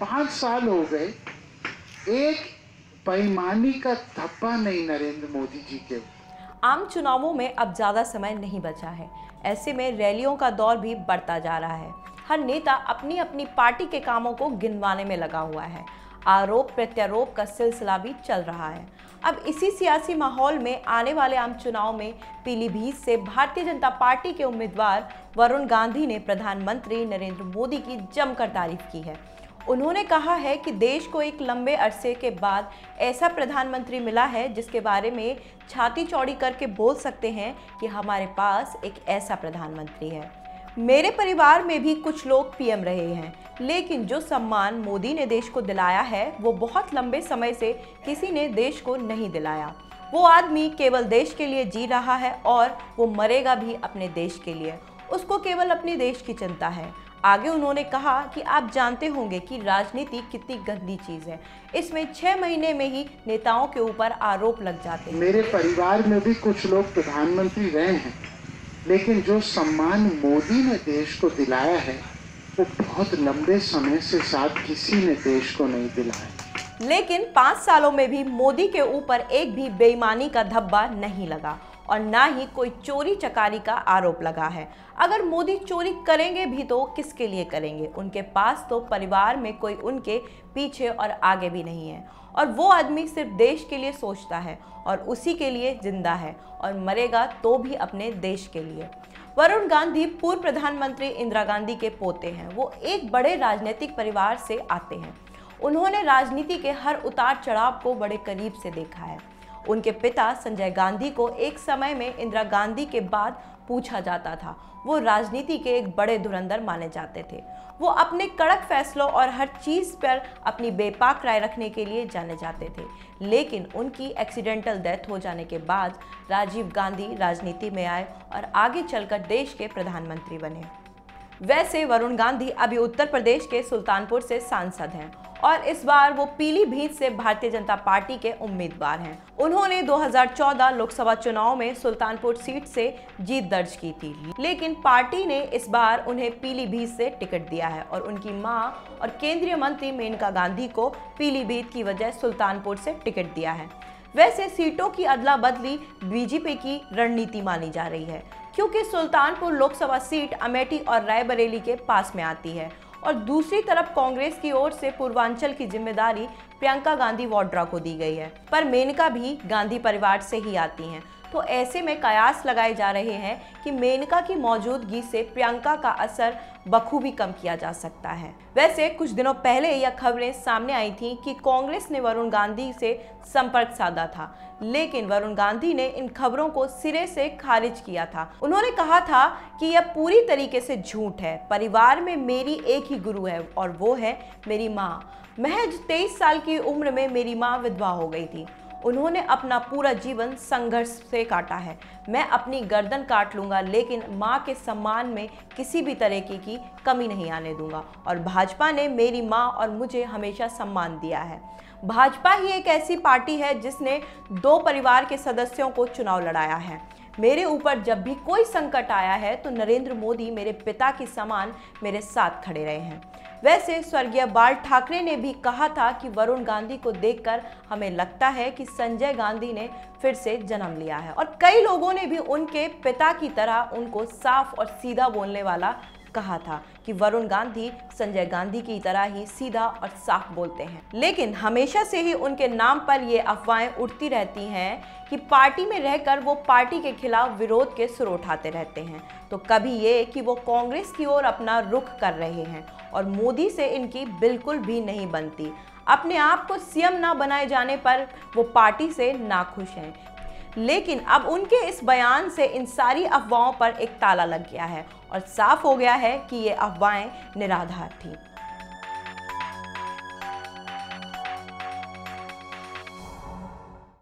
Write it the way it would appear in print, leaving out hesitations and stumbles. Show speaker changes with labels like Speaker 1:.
Speaker 1: 5 साल हो गए, एक बेईमानी का धब्बा नहीं नरेंद्र मोदी जी के।
Speaker 2: आम चुनावों में अब ज़्यादा समय नहीं बचा है। ऐसे में रैलियों का दौर भी बढ़ता जा रहा है। हर नेता अपनी अपनी पार्टी के कामों को गिनवाने में लगा हुआ है। आरोप प्रत्यारोप का सिलसिला भी चल रहा है। अब इसी सियासी माहौल में आने वाले आम चुनाव में पीलीभीत से भारतीय जनता पार्टी के उम्मीदवार वरुण गांधी ने प्रधानमंत्री नरेंद्र मोदी की जमकर तारीफ की है। उन्होंने कहा है कि देश को एक लंबे अरसे के बाद ऐसा प्रधानमंत्री मिला है जिसके बारे में छाती चौड़ी करके बोल सकते हैं कि हमारे पास एक ऐसा प्रधानमंत्री है। मेरे परिवार में भी कुछ लोग पीएम रहे हैं, लेकिन जो सम्मान मोदी ने देश को दिलाया है वो बहुत लंबे समय से किसी ने देश को नहीं दिलाया। वो आदमी केवल देश के लिए जी रहा है और वो मरेगा भी अपने देश के लिए। उसको केवल अपने देश की चिंता है। आगे उन्होंने कहा कि आप जानते होंगे कि राजनीति कितनी गंदी चीज है। इसमें 6 महीने में ही नेताओं के ऊपर आरोप लग जाते हैं।
Speaker 1: मेरे परिवार में भी कुछ लोग प्रधानमंत्री रहे हैं, लेकिन जो सम्मान मोदी ने देश को दिलाया है वो बहुत लंबे समय से शायद किसी ने देश को नहीं दिलाया।
Speaker 2: लेकिन 5 सालों में भी मोदी के ऊपर एक भी बेईमानी का धब्बा नहीं लगा और ना ही कोई चोरी चकारी का आरोप लगा है। अगर मोदी चोरी करेंगे भी तो किसके लिए करेंगे? उनके पास तो परिवार में कोई उनके पीछे और आगे भी नहीं है और वो आदमी सिर्फ देश के लिए सोचता है और उसी के लिए जिंदा है और मरेगा तो भी अपने देश के लिए। वरुण गांधी पूर्व प्रधानमंत्री इंदिरा गांधी के पोते हैं। वो एक बड़े राजनीतिक परिवार से आते हैं। उन्होंने राजनीति के हर उतार चढ़ाव को बड़े करीब से देखा है। उनके पिता संजय गांधी को एक समय में इंदिरा गांधी के बाद पूछा जाता था। वो राजनीति के एक बड़े धुरंधर माने जाते थे। वो अपने कड़क फैसलों और हर चीज़ पर अपनी बेबाक राय रखने के लिए जाने जाते थे। लेकिन उनकी एक्सीडेंटल डेथ हो जाने के बाद राजीव गांधी राजनीति में आए और आगे चलकर देश के प्रधानमंत्री बने। वैसे वरुण गांधी अभी उत्तर प्रदेश के सुल्तानपुर से सांसद हैं और इस बार वो पीलीभीत से भारतीय जनता पार्टी के उम्मीदवार हैं। उन्होंने 2014 लोकसभा चुनाव में सुल्तानपुर सीट से जीत दर्ज की थी, लेकिन पार्टी ने इस बार उन्हें पीलीभीत से टिकट दिया है और उनकी मां और केंद्रीय मंत्री मेनका गांधी को पीलीभीत की वजह सुल्तानपुर से टिकट दिया है। वैसे सीटों की अदला बदली बीजेपी की रणनीति मानी जा रही है, क्योंकि सुल्तानपुर लोकसभा सीट अमेठी और रायबरेली के पास में आती है और दूसरी तरफ कांग्रेस की ओर से पूर्वांचल की जिम्मेदारी प्रियंका गांधी वाड्रा को दी गई है, पर मेनका भी गांधी परिवार से ही आती हैं। तो ऐसे में कयास लगाए जा रहे हैं कि मेनका की मौजूदगी से प्रियंका का असर बखूबी कम किया जा सकता है। वैसे कुछ दिनों पहले यह खबरें सामने आई थीं कि कांग्रेस ने वरुण गांधी से संपर्क साधा था, लेकिन वरुण गांधी ने इन खबरों को सिरे से खारिज किया था। उन्होंने कहा था कि यह पूरी तरीके से झूठ है। परिवार में मेरी एक ही गुरु है और वो है मेरी माँ। महज 23 साल की उम्र में मेरी माँ विधवा हो गई थी। उन्होंने अपना पूरा जीवन संघर्ष से काटा है। मैं अपनी गर्दन काट लूंगा, लेकिन माँ के सम्मान में किसी भी तरह की कमी नहीं आने दूंगा और भाजपा ने मेरी माँ और मुझे हमेशा सम्मान दिया है। भाजपा ही एक ऐसी पार्टी है जिसने 2 परिवार के सदस्यों को चुनाव लड़ाया है। मेरे ऊपर जब भी कोई संकट आया है तो नरेंद्र मोदी मेरे पिता के समान मेरे साथ खड़े रहे हैं। वैसे स्वर्गीय बाल ठाकरे ने भी कहा था कि वरुण गांधी को देखकर हमें लगता है कि संजय गांधी ने फिर से जन्म लिया है और कई लोगों ने भी उनके पिता की तरह उनको साफ और सीधा बोलने वाला कहा था कि वरुण गांधी संजय गांधी की तरह ही सीधा और साफ बोलते हैं। लेकिन हमेशा से ही उनके नाम पर ये अफवाहें उड़ती रहती हैं कि पार्टी में रहकर वो पार्टी के खिलाफ विरोध के सुर उठाते रहते हैं। तो कभी ये कि वो कांग्रेस की ओर अपना रुख कर रहे हैं और मोदी से इनकी बिल्कुल भी नहीं बनती। अपने आप को सीएम ना बनाए जाने पर वो पार्टी से नाखुश हैं। लेकिन अब उनके इस बयान से इन सारी अफवाहों पर एक ताला लग गया है और साफ हो गया है कि ये अफवाहें निराधार थी।